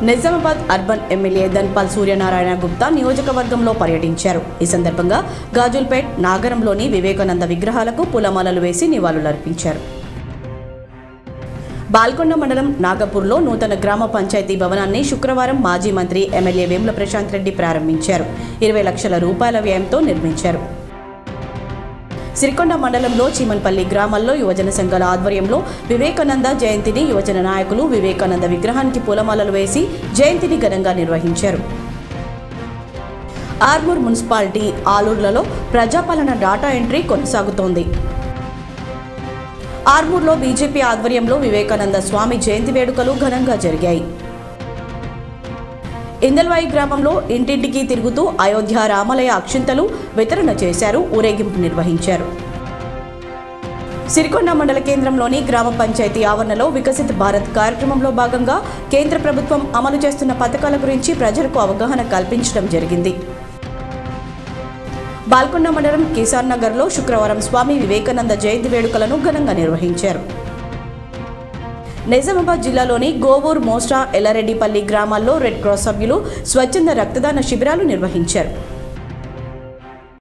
Nizamabad urban MLA Dhanpal Suryanarayana Gupta నియోజకవర్గంలో పర్యటించారు. ఈ సందర్భంగా గాజుల్పేట్ నాగరంలోని వివేకానంద విగ్రహాలకు పూలమాలలు వేసి నివాళులర్పించారు. బాల్కొండ మండలం నాగపూర్లో నూతన గ్రామ పంచాయతీ భవనాన్ని శుక్రవారం మాజీ మంత్రి ఎమ్మెల్యే వేముల ప్రశాంత్ రెడ్డి ప్రారంభించారు. 20 లక్షల రూపాయల వ్యయంతో నిర్మించారు. సిరికొండ మండలంలో చీమన్పల్లి గ్రామాల్లో యువజన సంఘాల ఆధ్వర్యంలో వివేకానంద జయంతిని యువజన నాయకులు వివేకానంద విగ్రహానికి పూలమాలలు వేసి జయంతిని ఘనంగా నిర్వహించారు. ఆర్మూర్ మున్సిపాలిటీ ఆలూరులలో ప్రజాపాలన డాటా ఎంట్రీ కొనసాగుతోంది. ఆర్మూర్లో బీజేపీ ఆధ్వర్యంలో వివేకానంద స్వామి జయంతి వేడుకలు ఘనంగా జరిగాయి. ఇందల్వాయి గ్రామంలో ఇంటింటికి తిరుగుతూ అయోధ్య రామాలయ అక్షింతలు వితరణ చేశారు. ఊరేగింపు నిర్వహించారు. సిరికొండ మండల కేంద్రంలోని గ్రామ పంచాయతీ ఆవరణలో వికసిత్ భారత్ కార్యక్రమంలో భాగంగా కేంద్ర ప్రభుత్వం అమలు చేస్తున్న పథకాల గురించి ప్రజలకు అవగాహన కల్పించడం జరిగింది. బాల్కొండ మండలం కిసాన్ నగర్లో శుక్రవారం స్వామి వివేకానంద జయంతి వేడుకలను ఘనంగా నిర్వహించారు. నిజామాబాద్ జిల్లాలోని గోవూర్, మోస్టా, ఎల్లారెడ్డిపల్లి గ్రామాల్లో రెడ్ క్రాస్ సభ్యులు స్వచ్ఛంద రక్తదాన శిబిరాలు నిర్వహించారు.